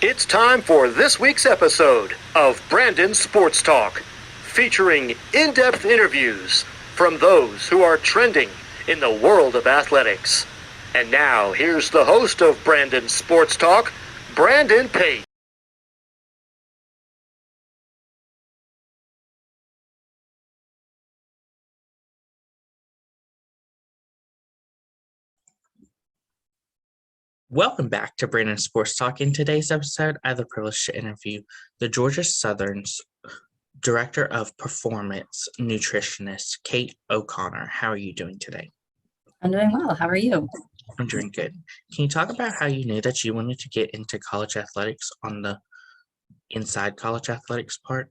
It's time for this week's episode of Brandon Sports Talk, featuring in-depth interviews from those who are trending in the world of athletics. And now, here's the host of Brandon Sports Talk, Brandon Pate. Welcome back to Brandon Sports Talk. In today's episode, I have the privilege to interview the Georgia Southern's Director of Performance Nutritionist, Kate O'Connor. How are you doing today? I'm doing well. How are you? I'm doing good. Can you talk about how you knew that you wanted to get into college athletics on the inside college athletics part?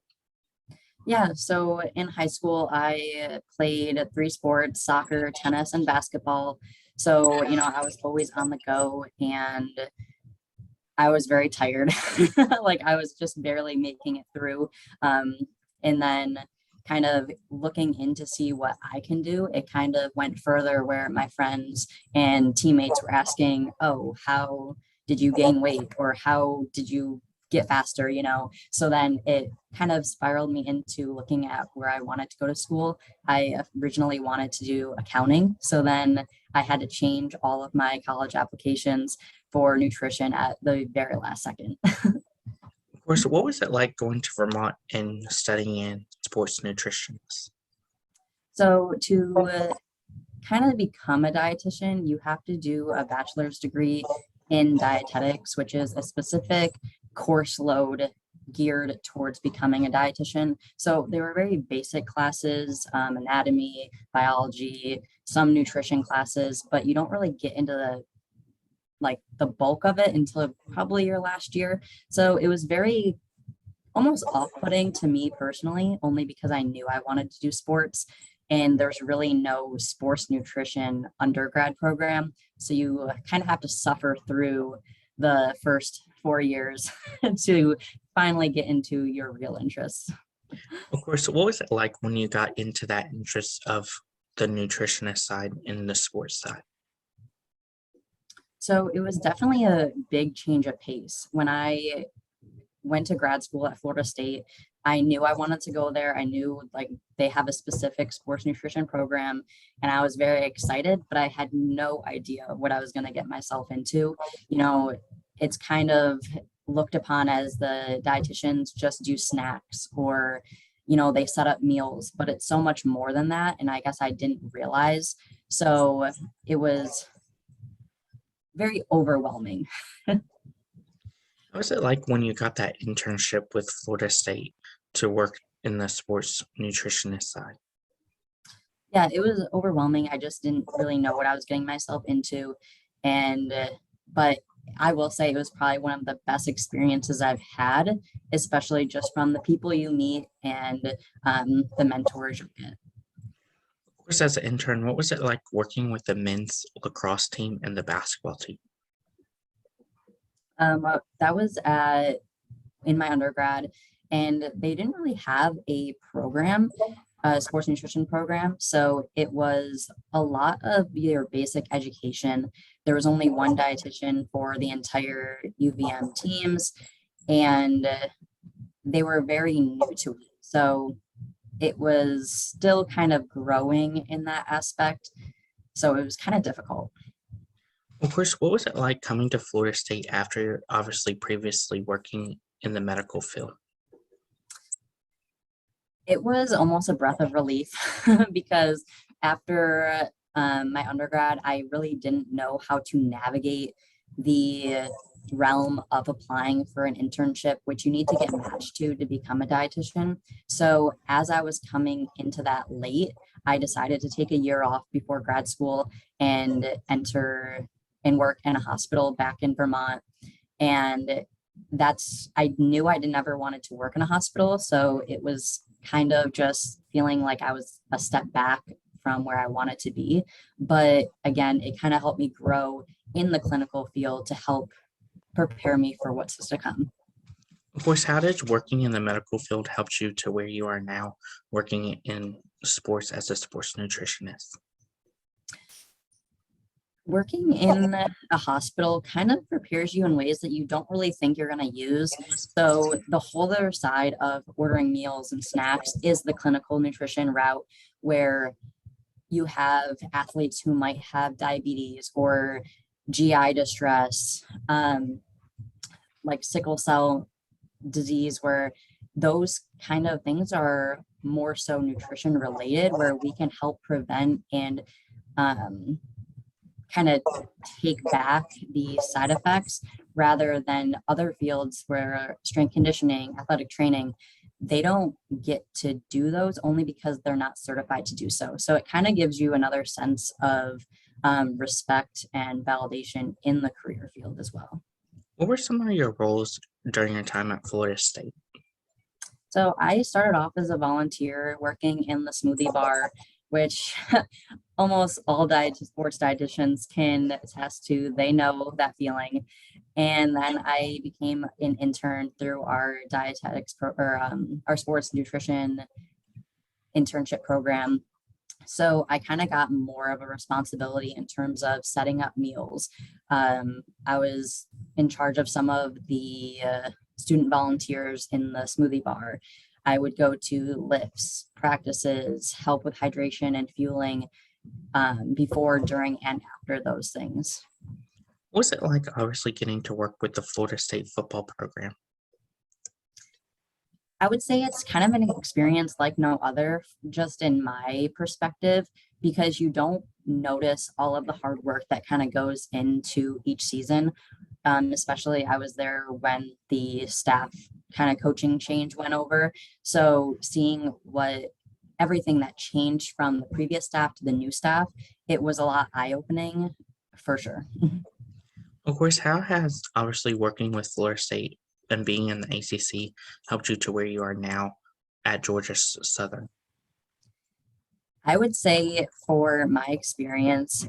Yeah, so in high school, I played 3 sports: soccer, tennis, and basketball. So, I was always on the go and I was very tired. Like I was just barely making it through. Um, and then kind of looking in to see what I can do, it kind of went further where my friends and teammates were asking, oh, how did you gain weight? Or how did you get faster? So then it kind of spiraled me into looking at where I wanted to go to school. I originally wanted to do accounting. So then I had to change all of my college applications for nutrition at the very last second. Of course, what was it like going to Vermont and studying in sports nutrition? So to kind of become a dietitian, you have to do a bachelor's degree in dietetics, which is a specific course load geared towards becoming a dietitian. So they were very basic classes, anatomy, biology, some nutrition classes, but you don't really get into the bulk of it until probably your last year. So it was very almost off-putting to me personally, only because I knew I wanted to do sports and there's really no sports nutrition undergrad program. So you kind of have to suffer through the first 4 years to finally get into your real interests. Of course, what was it like when you got into that interest of the nutritionist side and the sports side? So it was definitely a big change of pace. When I went to grad school at Florida State, I knew I wanted to go there. I knew like they have a specific sports nutrition program and I was very excited, but I had no idea what I was going to get myself into. It's kind of looked upon as the dietitians just do snacks or they set up meals, but it's so much more than that, and I guess I didn't realize. So it was very overwhelming. What was it like when you got that internship with Florida State to work in the sports nutritionist side? Yeah, it was overwhelming. I just didn't really know what I was getting myself into. But I will say it was probably one of the best experiences I've had, especially just from the people you meet and the mentors you get. Of course, as an intern, what was it like working with the men's lacrosse team and the basketball team? That was in my undergrad, and they didn't really have a program, a sports nutrition program. So it was a lot of your basic education. There was only one dietitian for the entire UVM teams, and they were very new to it. So it was still kind of growing in that aspect. So it was kind of difficult. Of course, what was it like coming to Florida State after obviously previously working in the medical field? It was almost a breath of relief because after my undergrad, I really didn't know how to navigate the realm of applying for an internship, which you need to get matched to become a dietitian. So as I was coming into that late, I decided to take a year off before grad school and enter and work in a hospital back in Vermont. And I knew I didn't ever wanted to work in a hospital. So it was kind of just feeling like I was a step back from where I wanted to be. But again, it kind of helped me grow in the clinical field to help prepare me for what's to come. Of course, how did working in the medical field help you to where you are now, working in sports as a sports nutritionist? Working in a hospital kind of prepares you in ways that you don't really think you're going to use. So the whole other side of ordering meals and snacks is the clinical nutrition route, where you have athletes who might have diabetes or GI distress, like sickle cell disease, where those kind of things are more so nutrition related, where we can help prevent and um, kind of take back the side effects, rather than other fields where strength conditioning, athletic training, they don't get to do those only because they're not certified to do so. So it kind of gives you another sense of respect and validation in the career field as well. What were some of your roles during your time at Florida State? So I started off as a volunteer working in the smoothie bar, which almost all sports dietitians can attest to. They know that feeling. And then I became an intern through our our sports nutrition internship program. So I kind of got more of a responsibility in terms of setting up meals. I was in charge of some of the student volunteers in the smoothie bar. I would go to lifts, practices, help with hydration and fueling before, during, and after those things. What was it like obviously getting to work with the Florida State football program? I would say it's kind of an experience like no other, just in my perspective, because you don't notice all of the hard work that kind of goes into each season. Especially I was there when the staff kind of coaching change went over. So seeing everything that changed from the previous staff to the new staff, it was a lot eye-opening for sure. Of course, how has obviously working with Florida State and being in the ACC helped you to where you are now at Georgia Southern? I would say for my experience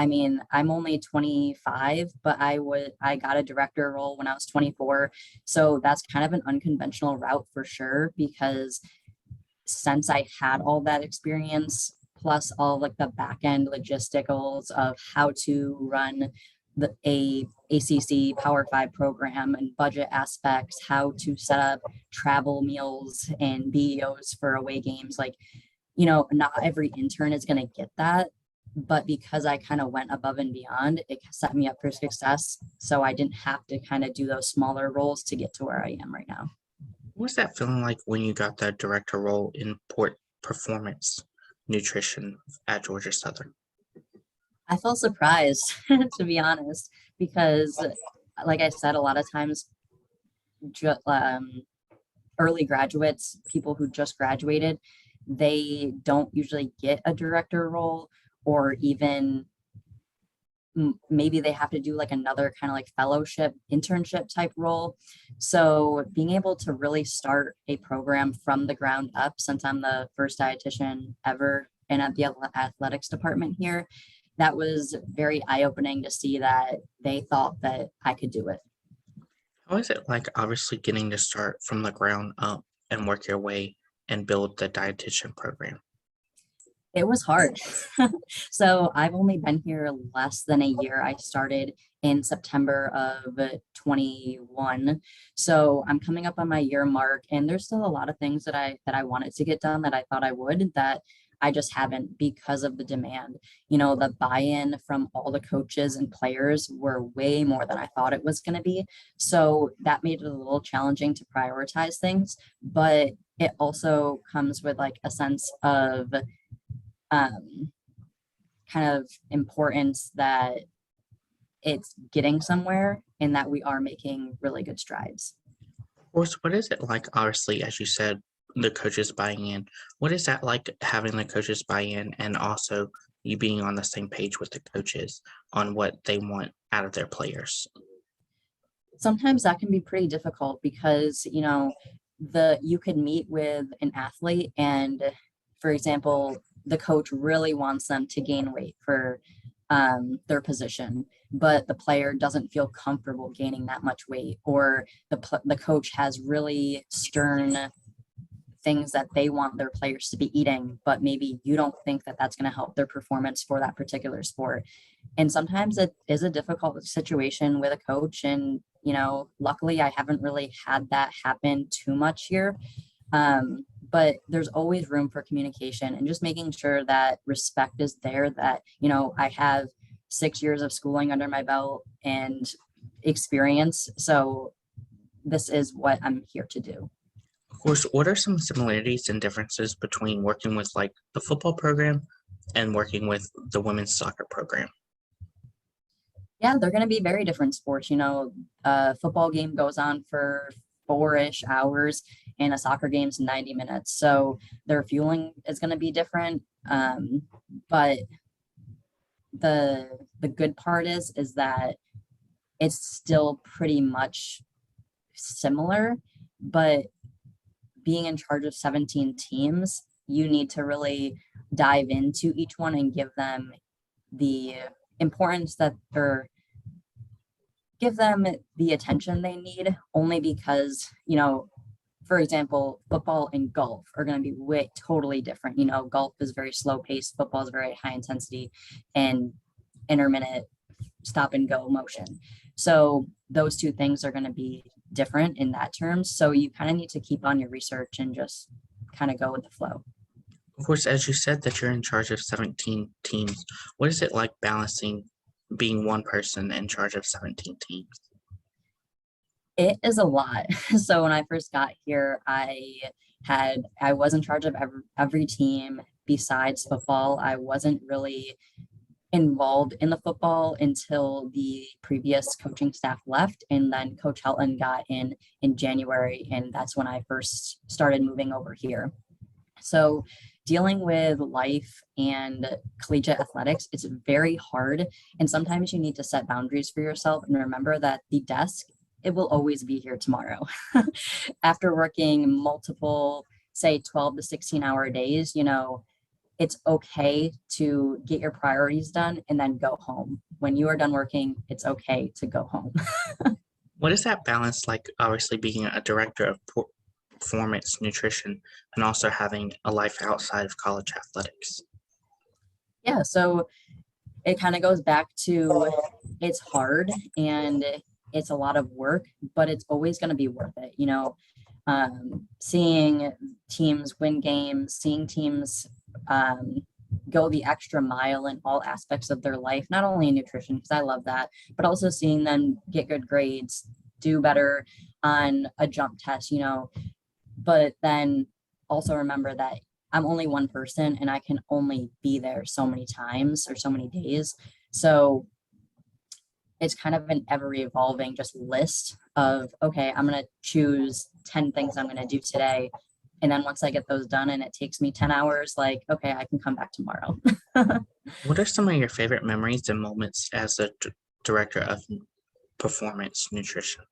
I'm only 25, but I got a director role when I was 24. So that's kind of an unconventional route for sure, because since I had all that experience, plus all like the back end logisticals of how to run a ACC Power 5 program and budget aspects, how to set up travel meals and BEOs for away games. Like, not every intern is going to get that. But because I kind of went above and beyond, it set me up for success. So I didn't have to kind of do those smaller roles to get to where I am right now. What was that feeling like when you got the director role in performance nutrition at Georgia Southern? I felt surprised, to be honest, because like I said, a lot of times early graduates, people who just graduated, they don't usually get a director role, or even maybe they have to do like another kind of like fellowship internship type role. So being able to really start a program from the ground up, since I'm the first dietitian ever and at the athletics department here, that was very eye-opening to see that they thought that I could do it. How is it like obviously getting to start from the ground up and work your way and build the dietitian program? It was hard. So I've only been here less than a year. I started in September of 21. So I'm coming up on my year mark, and there's still a lot of things that I wanted to get done that I thought I would, that I just haven't, because of the demand. The buy-in from all the coaches and players were way more than I thought it was going to be. So that made it a little challenging to prioritize things, but it also comes with like a sense of kind of importance that it's getting somewhere and that we are making really good strides. Of course, what is it like, obviously, as you said, the coaches buying in? What is that like, having the coaches buy in, and also you being on the same page with the coaches on what they want out of their players? Sometimes that can be pretty difficult, because you could meet with an athlete and, for example, the coach really wants them to gain weight for their position, but the player doesn't feel comfortable gaining that much weight, or the coach has really stern things that they want their players to be eating, but maybe you don't think that that's going to help their performance for that particular sport. And sometimes it is a difficult situation with a coach. And, luckily I haven't really had that happen too much here. But there's always room for communication and just making sure that respect is there, that, I have 6 years of schooling under my belt and experience. So this is what I'm here to do. Of course, what are some similarities and differences between working with like the football program and working with the women's soccer program? Yeah, they're going to be very different sports. A football game goes on for 4-ish hours and a soccer game's 90 minutes. So their fueling is going to be different. But the good part is that it's still pretty much similar, but being in charge of 17 teams, you need to really dive into each one and give them the importance or give them the attention they need, only because, for example, football and golf are going to be totally different. Golf is very slow paced, football is very high intensity and intermittent stop and go motion. So those two things are going to be different in that terms. So you kind of need to keep on your research and just kind of go with the flow. Of course, as you said that you're in charge of 17 teams, what is it like balancing being one person in charge of 17 teams? It is a lot. So when I first got here, I was in charge of every team besides football. I wasn't really involved in the football until the previous coaching staff left, and then Coach Helton got in January, and that's when I first started moving over here. So dealing with life and collegiate athletics is very hard, and sometimes you need to set boundaries for yourself and remember that the desk, it will always be here tomorrow. After working multiple, say 12 to 16 hour days, it's okay to get your priorities done and then go home. When you are done working, it's okay to go home. What is that balance like, obviously being a director of performance nutrition and also having a life outside of college athletics? Yeah, so it kind of goes back to it's hard and it's a lot of work, but it's always going to be worth it. Seeing teams win games, seeing teams go the extra mile in all aspects of their life, not only in nutrition, because I love that, but also seeing them get good grades, do better on a jump test, but then also remember that I'm only one person and I can only be there so many times or so many days. So it's kind of an ever evolving just list of, okay, I'm going to choose 10 things I'm going to do today. And then once I get those done and it takes me 10 hours, like, okay, I can come back tomorrow. What are some of your favorite memories and moments as a director of performance nutrition?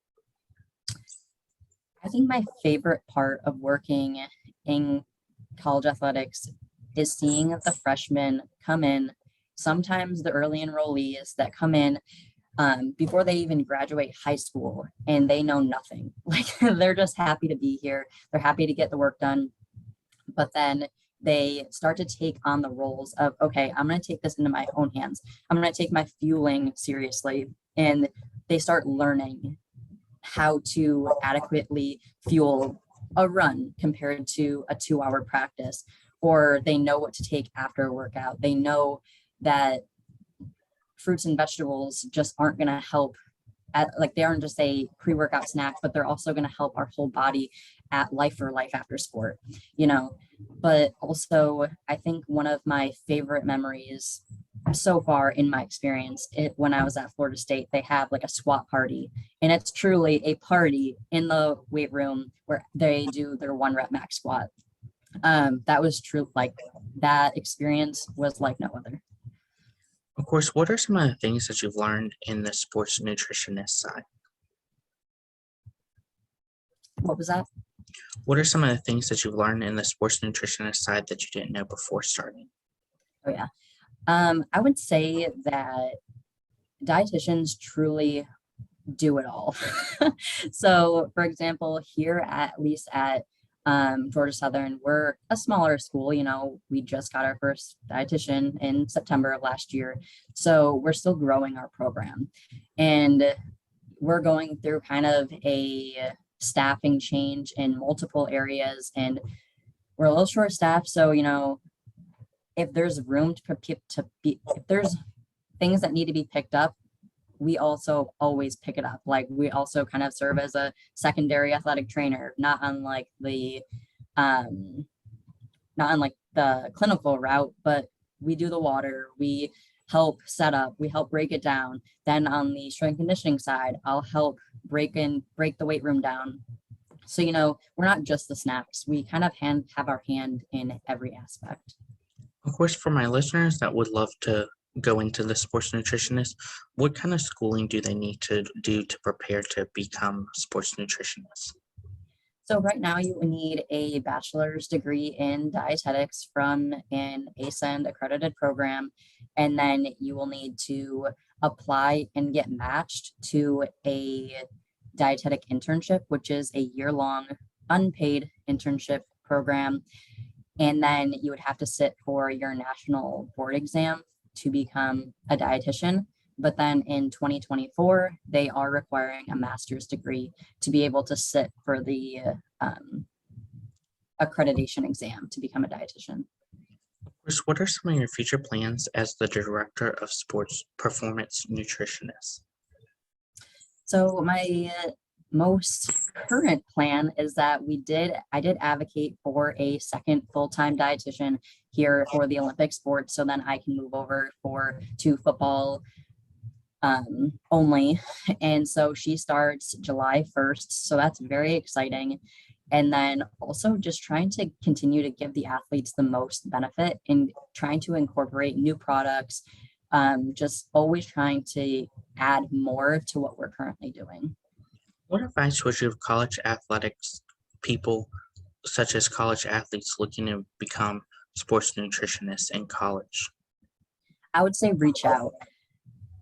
I think my favorite part of working in college athletics is seeing the freshmen come in, sometimes the early enrollees that come in before they even graduate high school and they know nothing. Like they're just happy to be here. They're happy to get the work done. But then they start to take on the roles of, okay, I'm going to take this into my own hands. I'm going to take my fueling seriously. And they start learning how to adequately fuel a run compared to a 2-hour practice, or they know what to take after a workout. They know that fruits and vegetables just aren't going to help they aren't just a pre-workout snack, but they're also going to help our whole body at life after sport, but also I think one of my favorite memories so far in my experience, when I was at Florida State, they have like a squat party, and it's truly a party in the weight room where they do their 1 rep max squat. That was true. Like that experience was like no other. Of course, what are some of the things that you've learned in the sports nutritionist side? What was that? What are some of the things that you've learned in the sports nutritionist side that you didn't know before starting? Oh yeah. I would say that dietitians truly do it all. So for example, here at least at Georgia Southern, we're a smaller school, we just got our first dietitian in September of last year. So we're still growing our program. And we're going through kind of a staffing change in multiple areas, and we're a little short staffed. So, if there's room if there's things that need to be picked up, we also always pick it up. Like, we also kind of serve as a secondary athletic trainer, not unlike the clinical route, but we do the water, we help set up, we help break it down. Then on the strength conditioning side, I'll help break the weight room down. So, we're not just the snacks. We kind of have our hand in every aspect. Of course, for my listeners that would love to go into the sports nutritionist, what kind of schooling do they need to do to prepare to become sports nutritionists? So right now you would need a bachelor's degree in dietetics from an ASCEND accredited program, and then you will need to apply and get matched to a dietetic internship, which is a year-long unpaid internship program. And then you would have to sit for your national board exam to become a dietitian. But then in 2024, they are requiring a master's degree to be able to sit for the accreditation exam to become a dietitian. Chris, what are some of your future plans as the director of sports performance nutritionist? So my most current plan is that I did advocate for a second full-time dietitian here for the Olympic sports, so then I can move over to football only. And so she starts July 1st. So that's very exciting. And then also just trying to continue to give the athletes the most benefit in trying to incorporate new products, just always trying to add more to what we're currently doing. What advice would you give college athletics people, such as college athletes looking to become sports nutritionists in college? I would say reach out.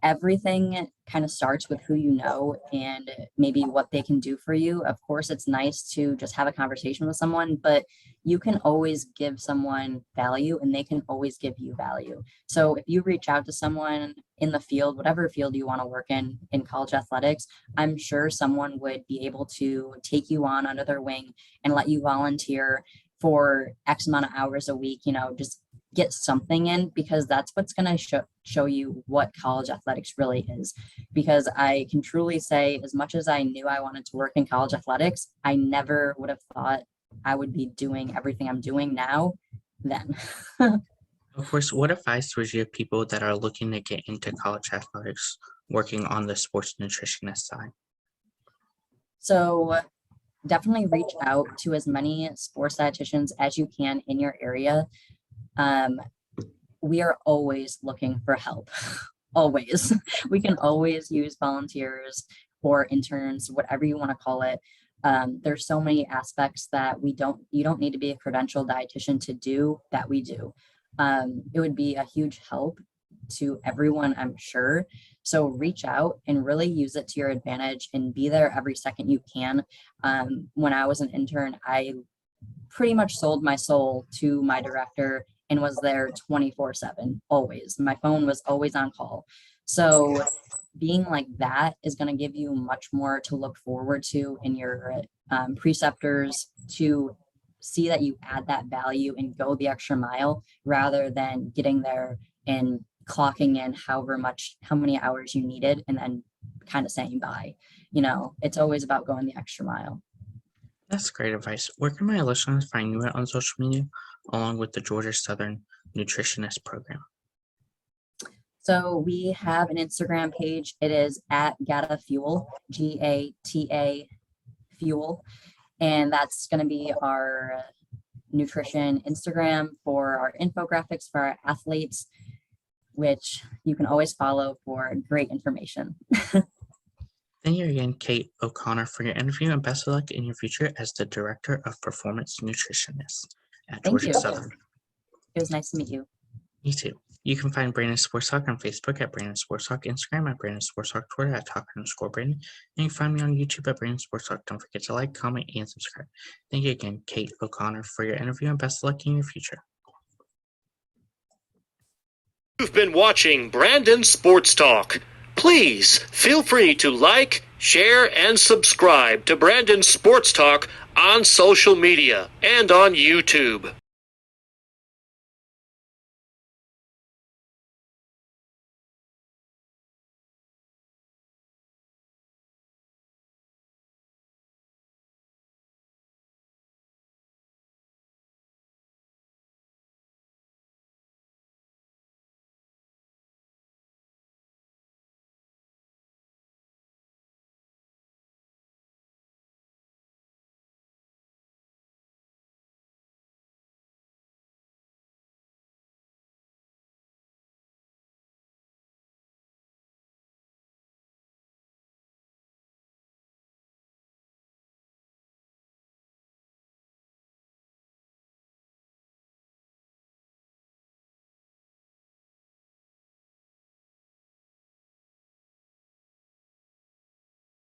Everything kind of starts with who you know and maybe what they can do for you. Of course, it's nice to just have a conversation with someone, but you can always give someone value and they can always give you value. So if you reach out to someone in the field, whatever field you want to work in college athletics, I'm sure someone would be able to take you on under their wing and let you volunteer for X amount of hours a week, just get something in, because that's what's going to show you what college athletics really is. Because I can truly say, as much as I knew I wanted to work in college athletics, I never would have thought I would be doing everything I'm doing now then. Of course, what advice would you give people that are looking to get into college athletics working on the sports nutritionist side? So definitely reach out to as many sports dietitians as you can in your area. We are always looking for help. Always. We can always use volunteers or interns, whatever you want to call it. There's so many aspects that you don't need to be a credentialed dietitian to do that we do. It would be a huge help to everyone, I'm sure. So reach out and really use it to your advantage and be there every second you can. When I was an intern, I pretty much sold my soul to my director and was there 24/7, always. My phone was always on call. So being like that is going to give you much more to look forward to in your preceptors, to see that you add that value and go the extra mile, rather than getting there and clocking in how many hours you needed and then kind of saying bye. It's always about going the extra mile. That's great advice. Where can my listeners find you on social media, along with the Georgia Southern Nutritionist Program? So we have an Instagram page. It is at GATA Fuel, GATA Fuel. And that's going to be our nutrition Instagram for our infographics for our athletes, which you can always follow for great information. Thank you again, Kate O'Connor, for your interview, and best of luck in your future as the Director of Performance Nutritionist at Thank Georgia you. Southern. It was nice to meet you. Me too. You can find Brandon Sports Talk on Facebook at Brandon Sports Talk, Instagram at Brandon Sports Talk, Twitter at Talk_Brandon, and you can find me on YouTube at Brandon Sports Talk. Don't forget to like, comment, and subscribe. Thank you again, Kate O'Connor, for your interview, and best of luck in your future. You've been watching Brandon Sports Talk. Please feel free to like, share, and subscribe to Brandon Sports Talk on social media and on YouTube.